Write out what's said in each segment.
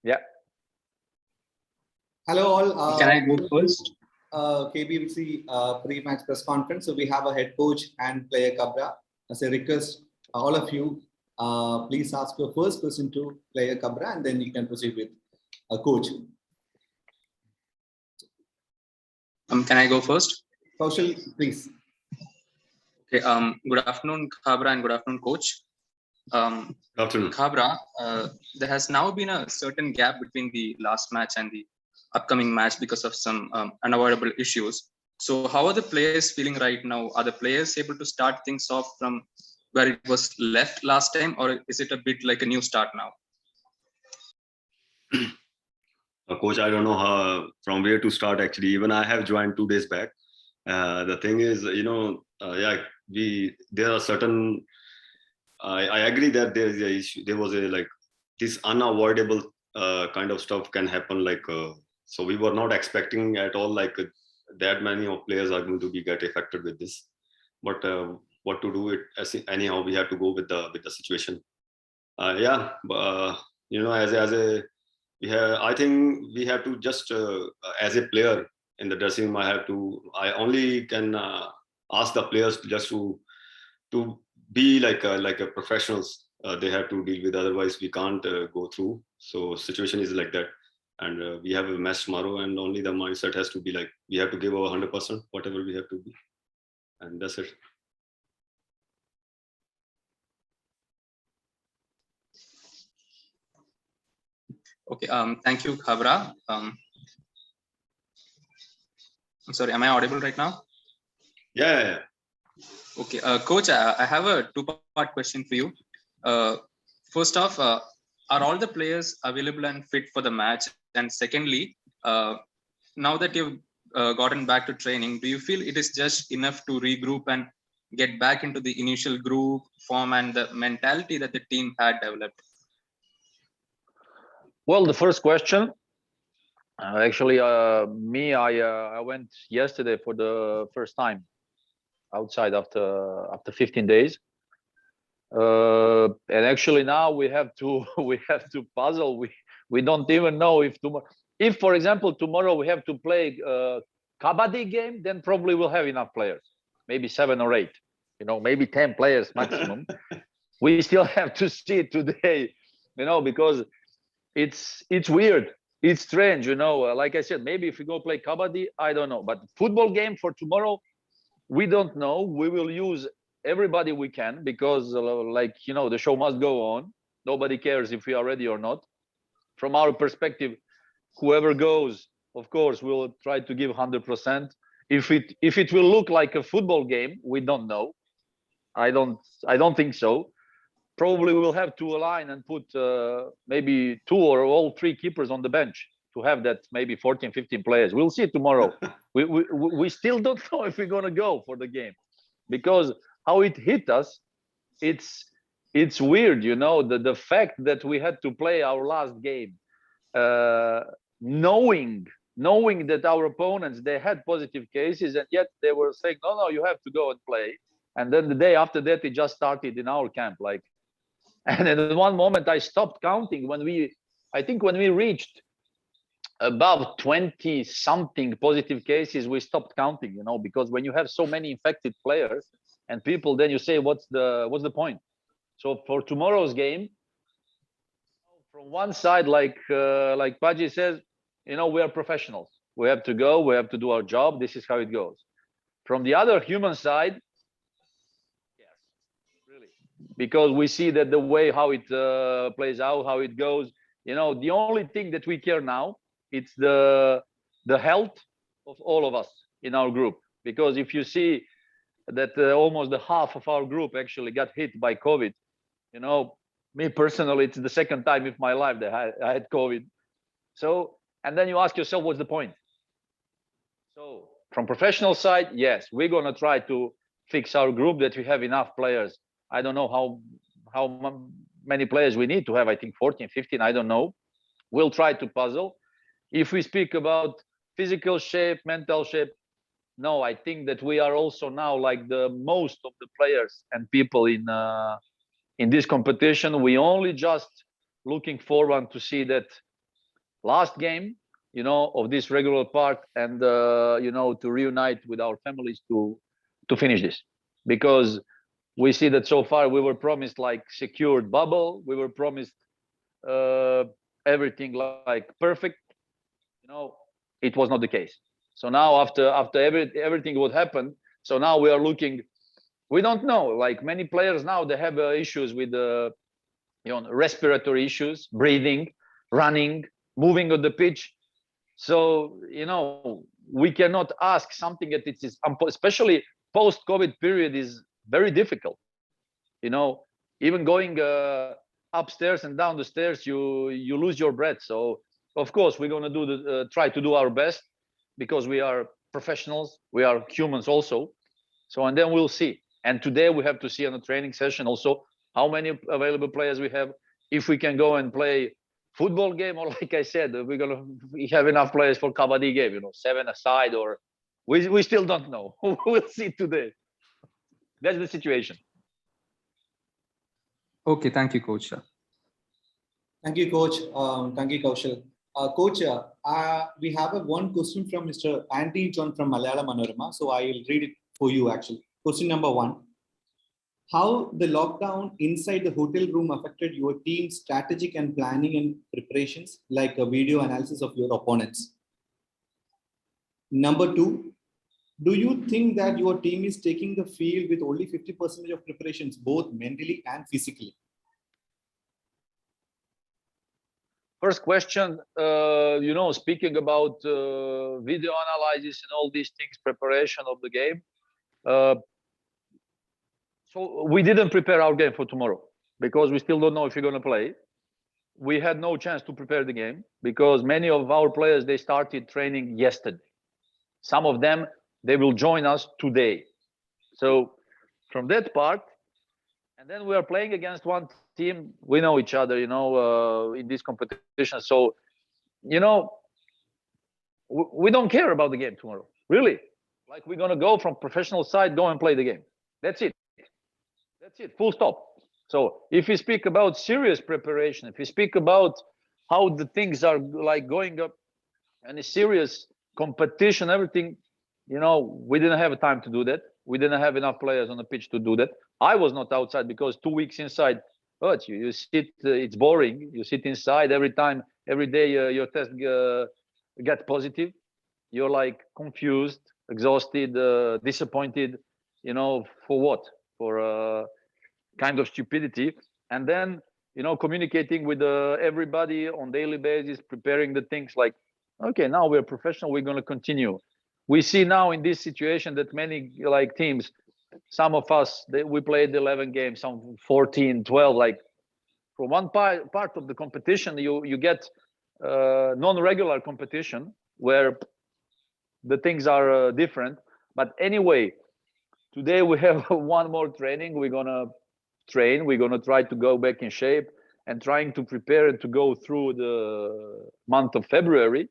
Yeah. Hello all. Can I go first? KBFC pre-match press conference. So we have a head coach and player Khabra. As a request, all of you, please ask your first question to player Khabra, and then you can proceed with a coach. Can I go first? Kaushal, please. Okay. Good afternoon, Khabra, and good afternoon, coach. Good afternoon. Khabra, there has now been a certain gap between the last match and the upcoming match because of some unavoidable issues. So how are the players feeling right now? Are the players able to start things off from where it was left last time, or is it a bit like a new start now? Coach, I don't know from where to start actually. Even I have joined 2 days back. The thing is, there are certain. I agree that there is a issue. There was this unavoidable kind of stuff can happen. So we were not expecting at all that many of players are going to get affected with this. But what to do? Anyhow, we have to go with the situation. I think we have to just as a player in the dressing room, I only can ask the players just to be like a professionals. They have to deal with, otherwise we can't go through. So situation is like that, and we have a match tomorrow, and only the mindset has to be like we have to give our 100%, whatever we have to be, and that's it. Okay. Thank you, Khabra. I'm sorry. Am I audible right now? Yeah. Okay, coach. I have a two-part question for you. First off, are all the players available and fit for the match? And secondly, now that you've gotten back to training, do you feel it is just enough to regroup and get back into the initial group form and the mentality that the team had developed? Well, the first question, actually, I went yesterday for the first time outside after 15 days, and actually now we have to puzzle. We don't even know if tomorrow, if for example tomorrow we have to play a Kabaddi game, then probably we'll have enough players, maybe 7 or 8, maybe 10 players maximum. We still have to see it today, because it's weird, it's strange, like I said, maybe if we go play Kabaddi, I don't know, but football game for tomorrow, we don't know. We will use everybody we can, because the show must go on. Nobody cares if we are ready or not. From our perspective, whoever goes, of course, we'll try to give 100%. If it will look like a football game, we don't know. I don't think so. Probably we will have to align and put maybe 2 or all 3 keepers on the bench to have that maybe 14, 15 players. We'll see tomorrow. we still don't know if we're going to go for the game, because how it hit us, it's weird, the fact that we had to play our last game, knowing that our opponents, they had positive cases, and yet they were saying, no, you have to go and play. And then the day after that, it just started in our camp, and at one moment I stopped counting when we reached above 20 something positive cases. We stopped counting, because when you have so many infected players and people, then you say, what's the point? So for tomorrow's game, from one side, like Paji says, we are professionals. We have to go, we have to do our job. This is how it goes. From the other human side, yes, really, because we see that the way how it plays out, how it goes, the only thing that we care now, it's the health of all of us in our group. Because if you see that almost the half of our group actually got hit by COVID, me personally, it's the second time in my life that I had COVID. So, and then you ask yourself, what's the point? So from professional side, yes, we're going to try to fix our group, that we have enough players. I don't know how many players we need to have. I think 14, 15, I don't know. We'll try to puzzle. If we speak about physical shape, mental shape, no, I think that we are also now like the most of the players and people in this competition. We only just looking forward to see that last game, of this regular part, and to reunite with our families to finish this, because we see that so far we were promised like secured bubble, we were promised everything like perfect. It was not the case. So now after everything what happened, so now we are looking. We don't know. Like many players now, they have issues with respiratory issues, breathing, running, moving on the pitch. So we cannot ask something that it is, especially post-COVID period, is very difficult. Even going upstairs and down the stairs, you lose your breath. So of course we're going to try to do our best, because we are professionals, we are humans also. So, and then we'll see. And today we have to see on the training session also how many available players we have, if we can go and play football game, or like I said, we're gonna have enough players for kabaddi game, 7 aside, or we still don't know. We'll see today. That's the situation. Okay, thank you, Coach. Thank you, Coach. Thank you, Kaushal. Coach, we have one question from Mr. Andy John from Malayalam Manorama. So I will read it for you actually. Question number 1. How the lockdown inside the hotel room affected your team's strategic and planning and preparations, like a video analysis of your opponents? Number 2, do you think that your team is taking the field with only 50% of preparations, both mentally and physically? First question, speaking about video analysis and all these things, preparation of the game. So we didn't prepare our game for tomorrow, because we still don't know if we're going to play. We had no chance to prepare the game, because many of our players, they started training yesterday. Some of them, they will join us today. So from that part, and then we are playing against one team. We know each other, in this competition. So, we don't care about the game tomorrow, really. Like, we're going to go from professional side, go and play the game. That's it. That's it, full stop. So if we speak about serious preparation, if we speak about how the things are like going up and a serious competition, everything, we didn't have time to do that. We didn't have enough players on the pitch to do that. I was not outside, because 2 weeks inside, but you sit, it's boring. You sit inside every day your test get positive. You're like confused, exhausted, disappointed, for what? For kind of stupidity. And then, communicating with everybody on daily basis, preparing the things like, okay, now we're professional, we're going to continue. We see now in this situation that many like teams, some of us, we played 11 games, some 14, 12, like from one part of the competition, you get non-regular competition where the things are different. But anyway, today we have one more training. We're going to train. We're going to try to go back in shape and trying to prepare and to go through the month of February,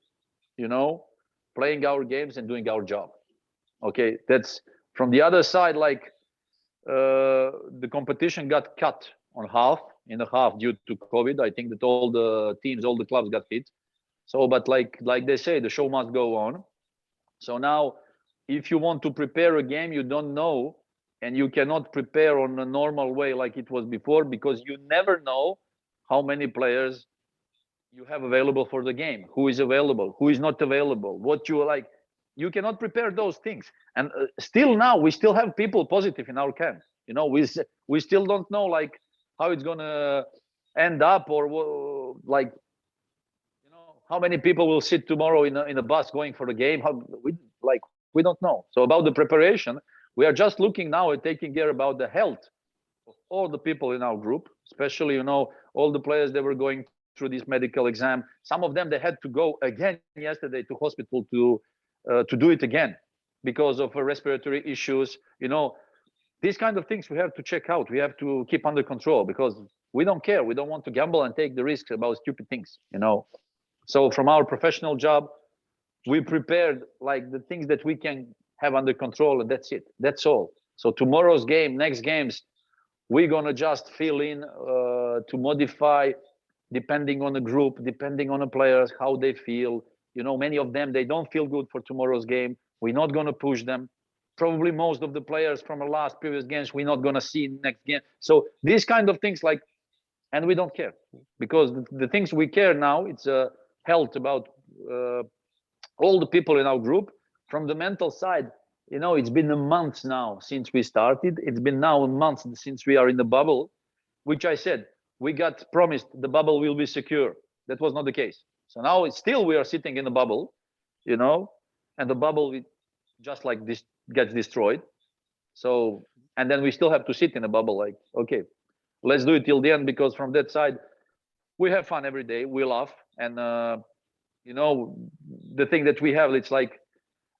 playing our games and doing our job. Okay, that's from the other side, like the competition got cut in half due to COVID. I think that all the teams, all the clubs got hit. So, but like they say, the show must go on. So now, if you want to prepare a game, you don't know, and you cannot prepare on a normal way like it was before, because you never know how many players you have available for the game, who is available, who is not available, what you like. You cannot prepare those things. And still now, we still have people positive in our camp. We still don't know like how it's gonna end up, or like, how many people will sit tomorrow in a bus going for the game. We don't know. So about the preparation, we are just looking now at taking care about the health of all the people in our group, especially, all the players that were going through this medical exam. Some of them, they had to go again yesterday to hospital to do it again because of respiratory issues. These kind of things we have to check out. We have to keep under control, because we don't care. We don't want to gamble and take the risks about stupid things, So from our professional job, we prepared like the things that we can have under control, and that's it. That's all. So tomorrow's game, next games, we're gonna just fill in to modify depending on the group, depending on the players, how they feel. You know, many of them, they don't feel good for tomorrow's game. We're not going to push them. Probably most of the players from the last previous games, we're not going to see next game. So these kind of things, like, and we don't care, because the things we care now, it's health, about all the people in our group. From the mental side, you know, it's been a month now since we started. It's been now a month since we are in the bubble, which I said, we got promised the bubble will be secure. That was not the case. So now it's still, we are sitting in the bubble, you know, and the bubble just like this gets destroyed. So, and then we still have to sit in a bubble, like, okay, let's do it till the end, because from that side, we have fun every day, we laugh. And, you know, the thing that we have, it's like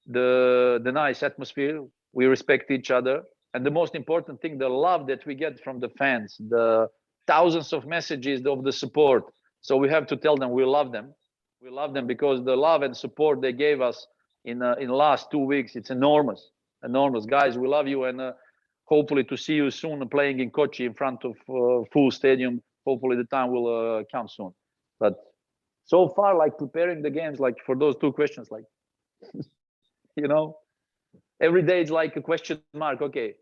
the nice atmosphere, we respect each other. And the most important thing, the love that we get from the fans, the thousands of messages of the support. So we have to tell them we love them. We love them because the love and support they gave us in the last 2 weeks, it's enormous, enormous. Guys, we love you, and hopefully to see you soon playing in Kochi in front of full stadium. Hopefully the time will come soon. But so far, like preparing the games, like for those two questions, like, you know, every day it's like a question mark. Okay,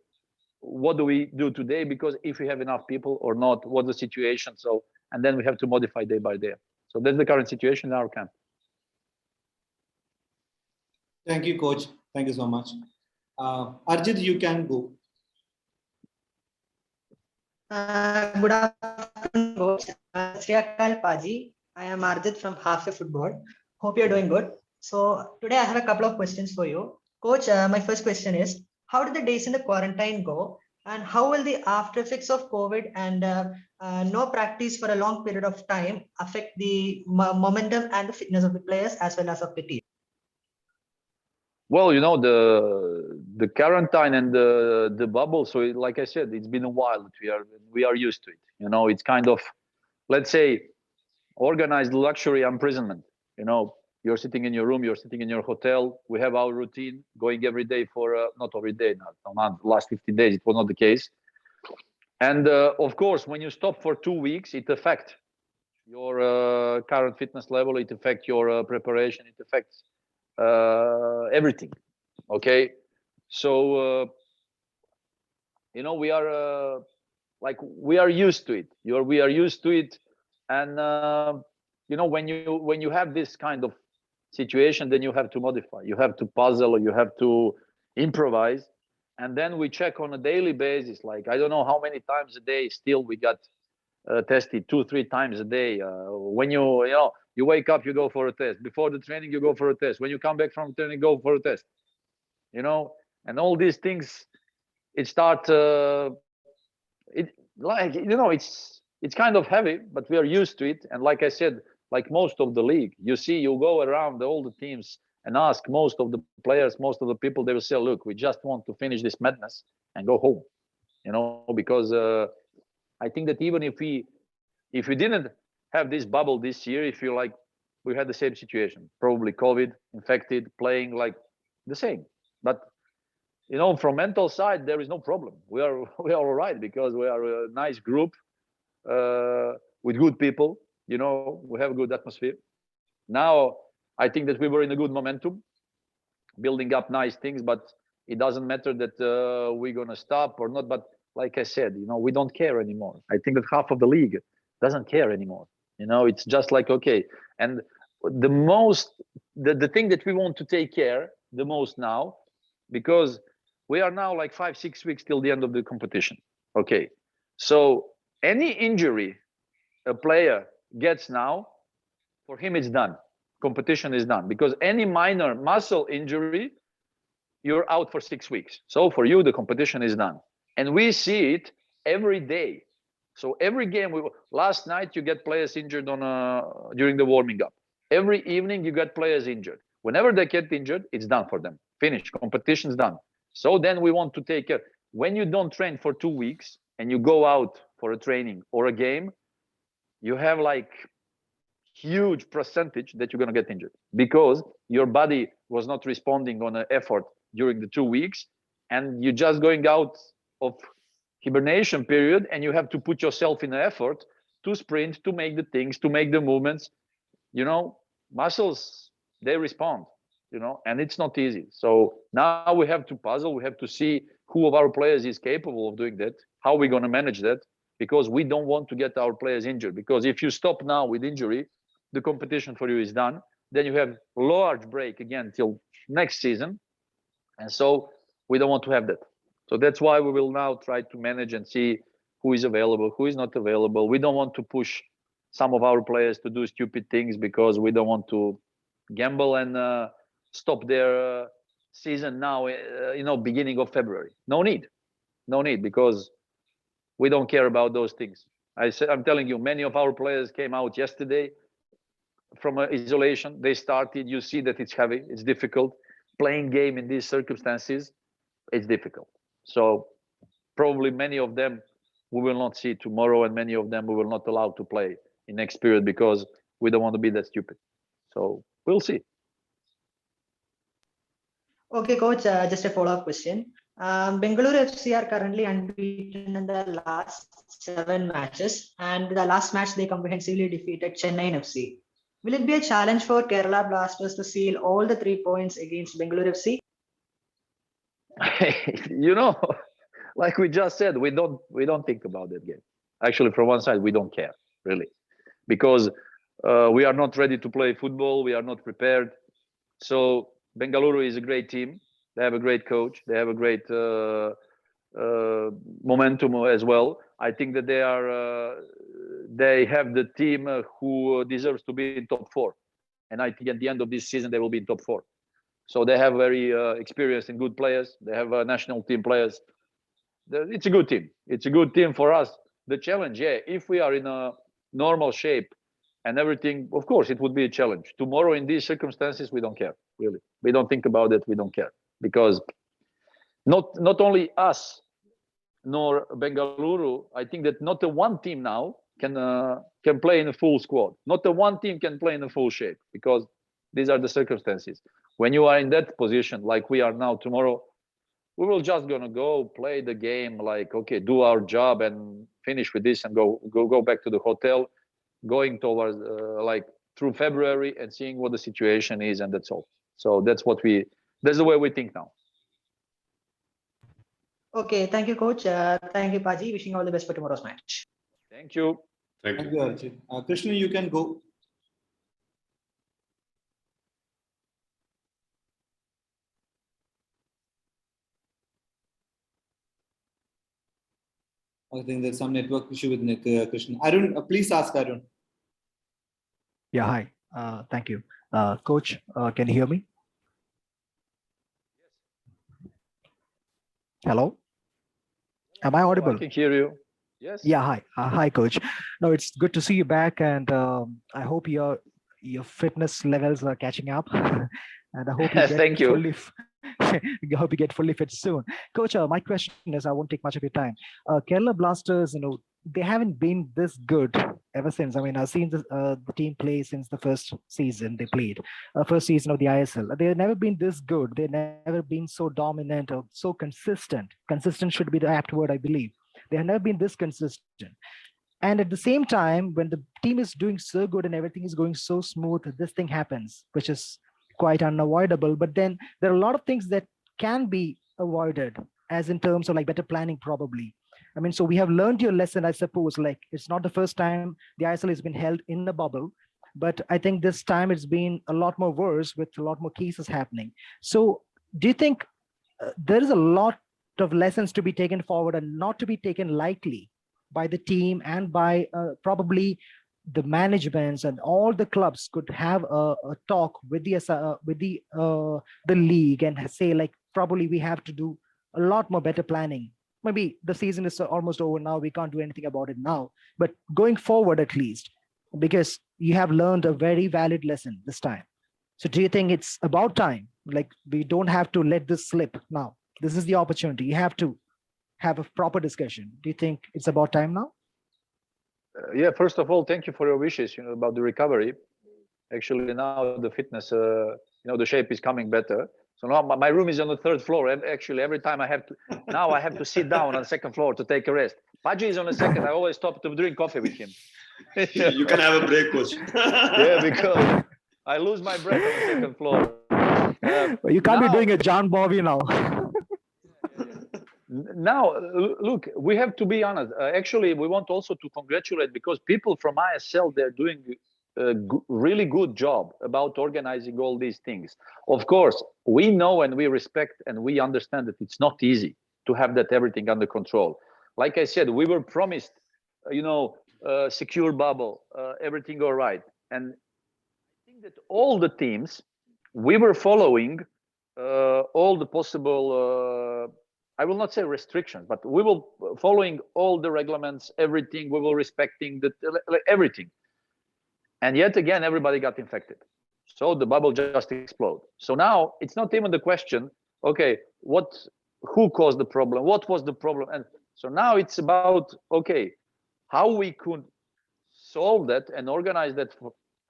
what do we do today? Because if we have enough people or not, what's the situation? So, and then we have to modify day by day. So that's the current situation in our camp. Thank you, coach. Thank you so much. Arjit, you can go. Good afternoon, coach. Sri Akal Paji. I am Arjit from Halfway Football. Hope you're doing good. So today I have a couple of questions for you. Coach, my first question is, how did the days in the quarantine go? And how will the after effects of COVID and no practice for a long period of time affect the momentum and the fitness of the players as well as of the team? Well, you know, the quarantine and the bubble. So, like I said, it's been a while that we are used to it. You know, it's kind of, let's say, organized luxury imprisonment. You know, you're sitting in your room, you're sitting in your hotel. We have our routine going every day for not every day, not last 15 days. It was not the case. And of course, when you stop for 2 weeks, it affects your current fitness level. It affects your preparation. It affects everything. Okay, so you know, we are like, we are used to it. We are used to it. And you know, when you have this kind of situation, then you have to modify, you have to puzzle, you have to improvise. And then we check on a daily basis, like, I don't know how many times a day still we got tested, 2-3 times a day. When you know, you wake up, you go for a test. Before the training, you go for a test. When you come back from training, go for a test. You know, and all these things, it start it, like, you know, it's kind of heavy, but we are used to it. And like I said, like most of the league, you see, you go around all the teams and ask most of the players, most of the people, they will say, look, we just want to finish this madness and go home. You know, because I think that even if we didn't have this bubble this year, if you like, we had the same situation, probably COVID, infected, playing like the same. But you know, from mental side, there is no problem. We are all right, because we are a nice group with good people. You know, we have a good atmosphere. Now, I think that we were in a good momentum, building up nice things, but it doesn't matter that we're gonna stop or not. But like I said, you know, we don't care anymore. I think that half of the league doesn't care anymore. You know, it's just like, okay. And the thing that we want to take care the most now, because we are now like 5-6 weeks till the end of the competition. Okay, so any injury a player gets now, for him it's done. Competition is done, because any minor muscle injury, you're out for 6 weeks. So for you, the competition is done. And we see it every day. So every game, last night you get players injured during the warming up. Every evening you get players injured. Whenever they get injured, it's done for them. Finish, competition's done. So then we want to take care. When you don't train for 2 weeks and you go out for a training or a game, you have like huge percentage that you're going to get injured, because your body was not responding on an effort during the 2 weeks, and you're just going out of hibernation period, and you have to put yourself in an effort to sprint, to make the things, to make the movements. You know, muscles, they respond, you know, and it's not easy. So now we have to puzzle. We have to see who of our players is capable of doing that, how we're going to manage that, because we don't want to get our players injured. Because if you stop now with injury, the competition for you is done. Then you have large break again till next season. And so we don't want to have that. So that's why we will now try to manage and see who is available, who is not available. We don't want to push some of our players to do stupid things because we don't want to gamble and stop their season now, you know, beginning of February. No need, because we don't care about those things. I'm telling you, many of our players came out yesterday from isolation. They started. You see that it's heavy, it's difficult. Playing game in these circumstances, it's difficult. So probably many of them we will not see tomorrow, and many of them we will not allow to play in next period because we don't want to be that stupid. So we'll see. Okay, coach, just a follow-up question. Bengaluru FC are currently unbeaten in the last 7 matches, and the last match they comprehensively defeated Chennai FC. Will it be a challenge for Kerala Blasters to seal all the 3 points against Bengaluru FC? You know, like we just said, we don't think about that game. Actually, from one side, we don't care really, because we are not ready to play football. We are not prepared. So Bengaluru is a great team. They have a great coach. They have a great momentum as well. I think that they have the team who deserves to be in top 4. And I think at the end of this season, they will be in top 4. So they have very experienced and good players. They have national team players. It's a good team. It's a good team for us. The challenge, yeah, if we are in a normal shape and everything, of course, it would be a challenge. Tomorrow in these circumstances, we don't care, really. We don't think about it. We don't care. Because not only us, nor Bengaluru, I think that not the one team now can play in a full squad. Not the one team can play in a full shape, because these are the circumstances. When you are in that position, like we are now tomorrow, we will just gonna go play the game, like, okay, do our job and finish with this and go back to the hotel, going towards like through February and seeing what the situation is, and that's all. So that's the way we think now. Okay, thank you, coach. Thank you, Paji. Wishing all the best for tomorrow's match. Thank you. Thank you, Arjun. Krishna, you can go. I think there's some network issue with Krishna. Arun, please ask Arun. Yeah, hi. Thank you. Coach, can you hear me? Hello? Am I audible? I can hear you. Yes. Yeah, hi. Hi, coach. No, it's good to see you back, and I hope your fitness levels are catching up. And I hope you get Thank you. I hope you get fully fit soon. Coach, my question is, I won't take much of your time. Kerala Blasters, they haven't been this good ever since. I mean, I've seen the team play since the first season they played, first season of the ISL. They've never been this good. They've never been so dominant or so consistent. Consistent should be the apt word, I believe. They have never been this consistent. And at the same time, when the team is doing so good and everything is going so smooth, this thing happens, which is quite unavoidable. But then there are a lot of things that can be avoided, as in terms of like better planning, probably. I mean, so we have learned your lesson, I suppose. Like, it's not the first time the ISL has been held in a bubble, but I think this time it's been a lot more worse with a lot more cases happening. So do you think there is a lot of lessons to be taken forward and not to be taken lightly by the team and by probably the managements, and all the clubs could have a talk with the league and say, like, probably we have to do a lot more better planning. Maybe the season is almost over now, we can't do anything about it now, but going forward at least, because you have learned a very valid lesson this time. So do you think it's about time? Like, we don't have to let this slip now. This is the opportunity. You have to have a proper discussion. Do you think it's about time now? Yeah, first of all, thank you for your wishes, about the recovery. Actually, now the fitness, the shape is coming better. So now my room is on the 3rd floor. And actually, every time I have to sit down on the 2nd floor to take a rest. Paji is on the 2nd. I always stop to drink coffee with him. You can have a break, coach. Yeah, because I lose my breath on the second floor. You can't be now- doing a John Bobby now. Now, look, we have to be honest. Actually, we want also to congratulate, because people from ISL, they're doing a really good job about organizing all these things. Of course, we know and we respect and we understand that it's not easy to have that everything under control. Like I said, we were promised, secure bubble, everything all right. And I think that all the teams, we were following all the possible, I will not say restrictions, but we will following all the regulations, everything, we will respecting everything. And yet again, everybody got infected. So the bubble just exploded. So now it's not even the question, okay, who caused the problem? What was the problem? And so now it's about, okay, how we could solve that and organize that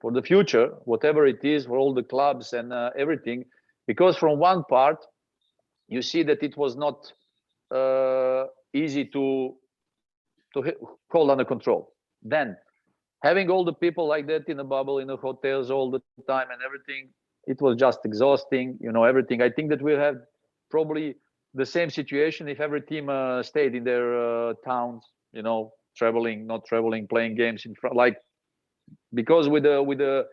for the future, whatever it is, for all the clubs and everything. Because from one part, you see that it was not easy to hold under control. Then having all the people like that in a bubble, in the hotels all the time and everything, it was just exhausting, everything. I think that we'll have probably the same situation if every team stayed in their towns, traveling, not traveling, playing games in front, because with the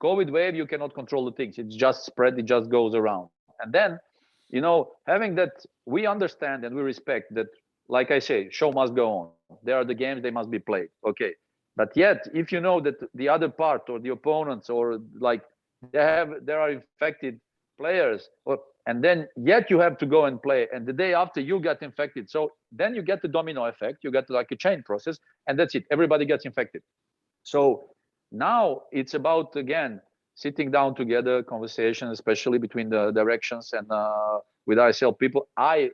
COVID wave, you cannot control the things. It's just spread, it just goes around. And then, having that, we understand and we respect that, like I say, show must go on. There are the games, they must be played. Okay. But yet, if you know that the other part or the opponents or there are infected players, and then yet you have to go and play, and the day after you get infected, so then you get the domino effect, you get like a chain process, and that's it. Everybody gets infected. So now it's about, again, sitting down together, conversation, especially between the directions and with ISL people. I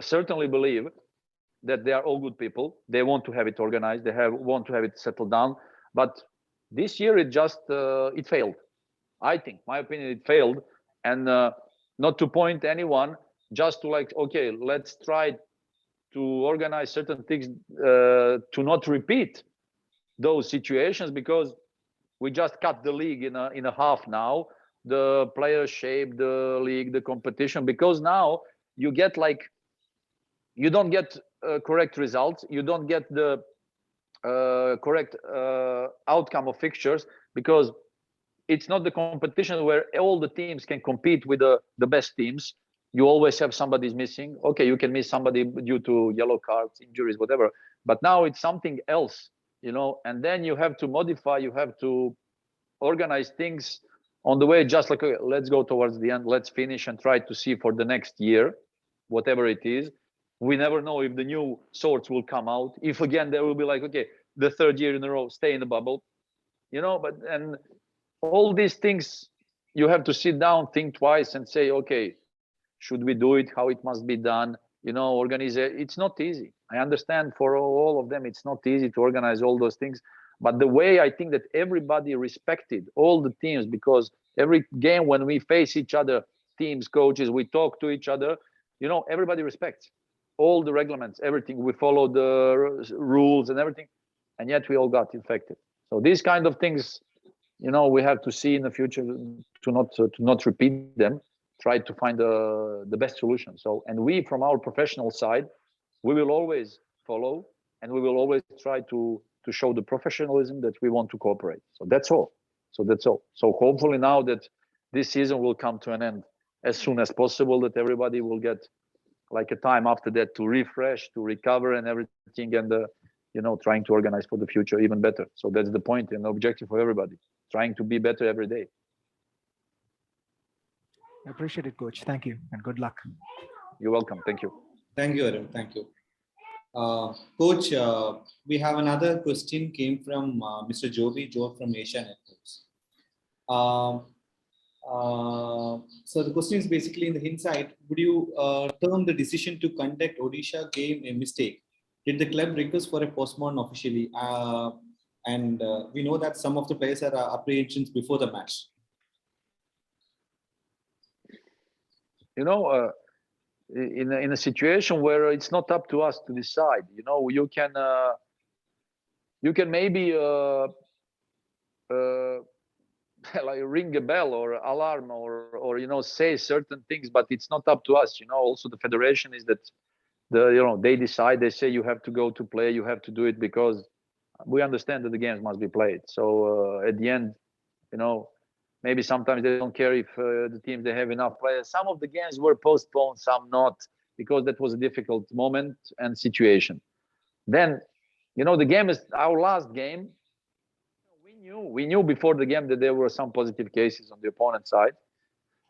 certainly believe that they are all good people. They want to have it organized. They want to have it settled down. But this year it just it failed. I think, my opinion, it failed. And not to point anyone, just to okay, let's try to organize certain things to not repeat those situations, because we just cut the league in a half now. The players shape the league, the competition, because now you get you don't get correct results. You don't get the correct outcome of fixtures, because it's not the competition where all the teams can compete with the best teams. You always have somebody's missing. Okay, you can miss somebody due to yellow cards, injuries, whatever. But now it's something else, and then you have to modify, you have to organize things on the way, just okay, let's go towards the end, let's finish and try to see for the next year, whatever it is. We never know if the new sorts will come out. If again, there will be okay, the third year in a row, stay in the bubble, and all these things, you have to sit down, think twice and say, okay, should we do it? How it must be done? Organize it. It's not easy. I understand for all of them, it's not easy to organize all those things. But the way I think that everybody respected all the teams, because every game when we face each other, teams, coaches, we talk to each other, everybody respects all the regulations, everything. We follow the rules and everything, and yet we all got infected. So these kind of things, we have to see in the future to not repeat them. Try to find the best solution. So, and we, from our professional side, we will always follow, and we will always try to show the professionalism that we want to cooperate. So that's all. So hopefully now that this season will come to an end as soon as possible, that everybody will get a time after that to refresh, to recover and everything, and trying to organize for the future even better. So that's the point and objective for everybody, trying to be better every day. I appreciate it, Coach. Thank you and good luck. You're welcome. Thank you. Thank you, Arun. Thank you. Coach, we have another question came from Mr. Joe from Asia Networks. So the question is basically in the hindsight, would you term the decision to conduct Odisha game a mistake? Did the club request for a postponement officially? And we know that some of the players had apprehensions before the match. In a situation where it's not up to us to decide, you can you can maybe like ring a bell or alarm or you know, say certain things, but it's not up to us. You know, also the federation is that they decide, they say you have to go to play, you have to do it, because we understand that the games must be played. So at the end, you know, maybe sometimes they don't care if the teams, they have enough players. Some of the games were postponed, some not, because that was a difficult moment and situation. Then, you know, the game is our last game. We knew before the game that there were some positive cases on the opponent side,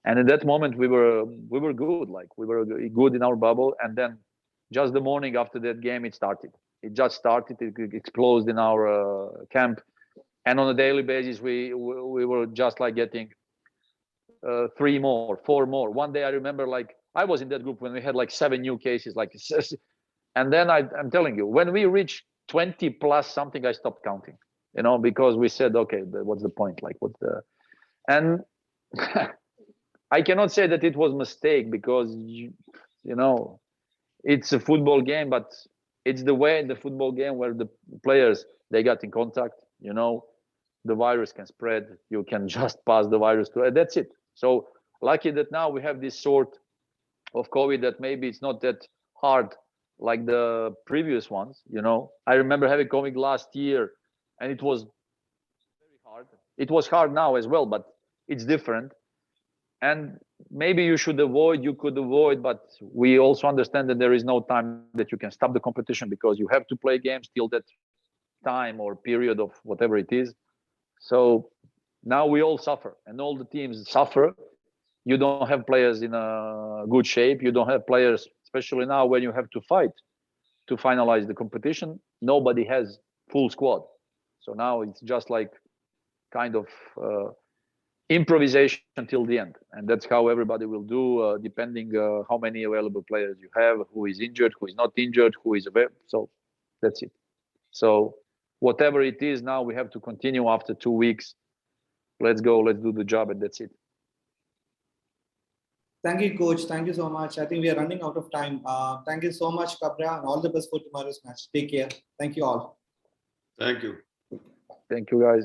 and in that moment we were good, like we were good in our bubble. And then just the morning after that game, it just started. It exploded in our camp, and on a daily basis we were just like getting 3 more, 4 more. One day I remember, like, I was in that group when we had like 7 new cases, like, and then I'm telling you, when we reached 20 plus something, I stopped counting, you know, because we said, okay, what's the point? Like, and I cannot say that it was a mistake, because you know, it's a football game, but it's the way in the football game where the players, they got in contact, you know, the virus can spread, you can just pass the virus to, that's it. So lucky that now we have this sort of COVID that maybe it's not that hard like the previous ones, you know. I remember having COVID last year, and it was very hard. It was hard now as well, but it's different. And maybe you could avoid, but we also understand that there is no time that you can stop the competition, because you have to play games till that time or period of whatever it is. So now we all suffer, and all the teams suffer. You don't have players in a good shape. You don't have players, especially now when you have to fight to finalize the competition. Nobody has full squad. So now it's just like kind of improvisation until the end. And that's how everybody will do, depending how many available players you have, who is injured, who is not injured, who is available. So that's it. So whatever it is now, we have to continue after 2 weeks. Let's go, let's do the job, and that's it. Thank you, coach. Thank you so much. I think we are running out of time. Thank you so much, Khabra, and all the best for tomorrow's match. Take care. Thank you all. Thank you. Thank you, guys.